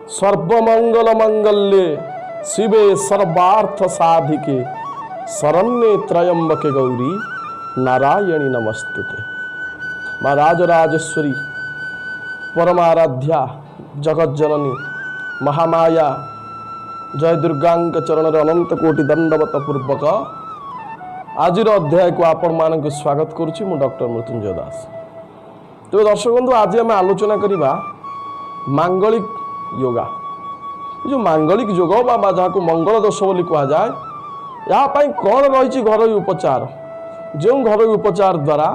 सर्वमंगल मंगल्ये शिवे सर्वार्थ साधिके शरण्ये त्र्यंबके गौरी नारायणी नमस्तुते। माँ राजराजेश्वरी परमाराध्या जगज्जननी महामाया जय दुर्गांक चरण अनंत कोटि दंडवत पूर्वक आज अध्याय को आपण मान स्वागत करुच्ची मु डॉक्टर मृत्युंजय दास। तो दर्शक बंधु आज आम आलोचना करवा मांगलिक योगा। जो मांगलिक योग बा जहाँ मंगल दोष बोली कह जाए यापाई कौन रही घरोई उपचार जो घरोई उपचार द्वारा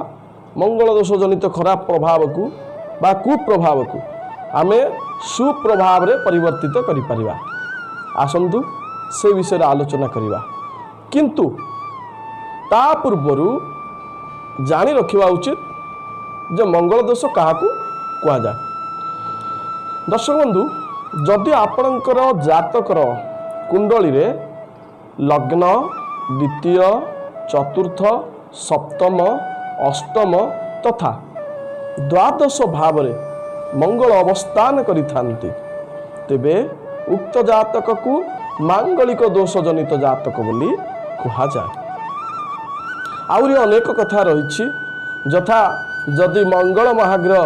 मंगल दोष जनित खराब प्रभाव को बा कुप्रभाव को आमे सुप्रभाव रे परिवर्तित करिपरिबा। आसंतु से विषय आलोचना करवा किंतु ता पूर्वरु जानी रखिबा उचित जे मंगल दोष काहाकू कह जाए। दर्शक बंधु जदि आपणकर जातकर कुंडली रे लग्न द्वितीय चतुर्थ सप्तम अष्टम तथा द्वादश भाव रे मंगल अवस्थान करिथांती तेबे उक्त जातक को मांगलिक दोष जनित जातक बोली कहा जाए। आउरी अनेक कथा रही यथा जदि मंगल महाग्रह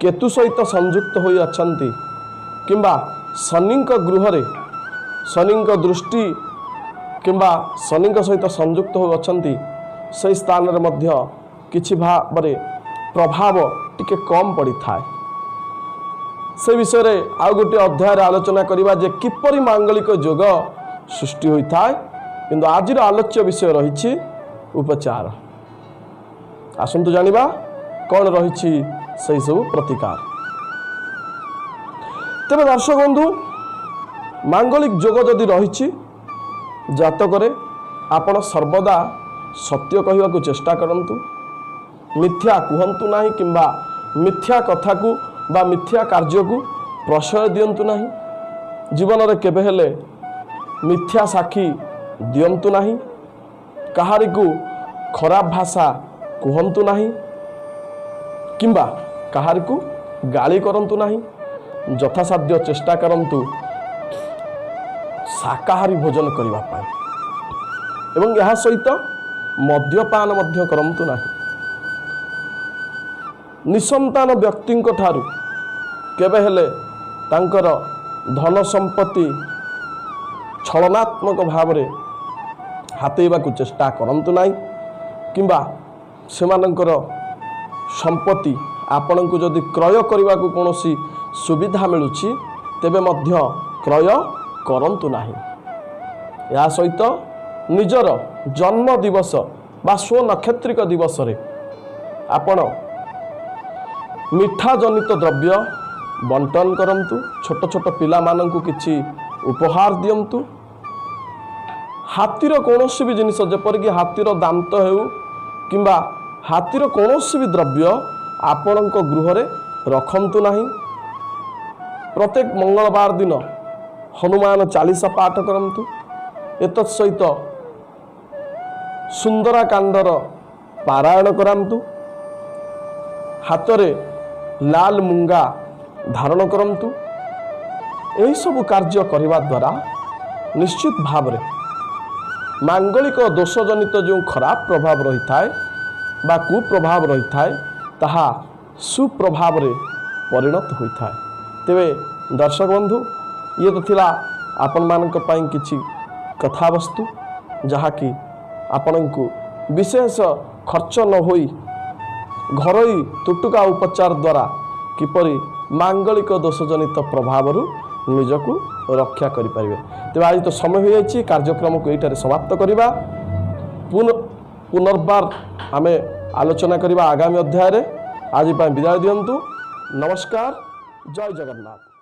केतु सहित संयुक्त होई अछंती किंबा शनि गृह रे शनि दृष्टि किंबा शनि सहित संयुक्त होई अछंती से स्थान रे मध्य किछि भाव रे प्रभाव टिके कम पड़ी थाए। से विषय रे आउ गोटे अध्याय आलोचना करिबा जे किपरि मांगलिक योग सृष्टि होई थाए। किंतु आजिर आलोच्य विषय रही उपचार। आसंतु जानिबा कौन रही से सब प्रतिकार। तेरे दर्शक बंधु मांगलिक योग जदि रही जातक आपण सर्वदा सत्य कहवा को चेष्टा करंतु मिथ्या कहतु नहीं किंबा मिथ्या कथा को बा मिथ्या कार्य को प्रशय दियंतु नहीं। जीवन रे केबे हेले मिथ्या साक्षी दियंतु नहीं। कहारी को खराब भाषा कहतु नहीं किंबा कहारी को गाली करंतु नहीं। यथासाध्य चेष्टा करंतु शाकाहारी भोजन करबा पाए एवं यह सहित मद्यपान मध्य करंतु नहीं। निसंतान व्यक्ति ठारू केबे हेले तांकर धन संपत्ति छलनात्मक भाव रे हातेबा को चेष्टा करंतु नहीं किंबा सेमानंकर संपत्ति आपण को जदि क्रय करने को कौन सुविधा मिलुछि तेबे मध्य क्रय करंतु नहीं। या सहित निजर जन्म दिवस बा स्व नक्षत्रिक दिवस रे आपण मिठा जनित द्रव्य बंटन करंतु। छोट छोट पिला माननकु किछि उपहार दियंतु। हाथीर कौनसी भी जिनिस जेपरिक हाथीर दांत हेउ किंबा हाथीर कौनसी भी द्रव्य आपणक गृह रे रखंतु नहीं। प्रत्येक मंगलवार दिन हनुमान चालीसा पाठ करंतु। एतत् सहित सुंदरा कांडर पारायण करंतु। हाथरे लाल मुंगा धारण करंतु। एही सब कार्य करिबा द्वारा निश्चित भाव रे मांगलिक दोष जनित जो खराब प्रभाव रही थाए बा कुप्रभाव रही थाए ताहा सुप्रभाव रे परिणत होई थाए। तेबे दर्शक बंधु ये तो थिला आपण मानक पई किछि कथा वस्तु जहा कि आपण को विशेष खर्च न होई घरोई तुटुका उपचार द्वारा किपरि मांगलिक दोष जनित प्रभाव निजक रक्षा करि परिबे। तेबे आज तो समय हो जाइछि कार्यक्रम को एठारे समाप्त करिबा। पुनर्बार आमे आलोचना करिबा आगामी अध्याय रे। आज विदाय दियंतु। नमस्कार। जय जगन्नाथ।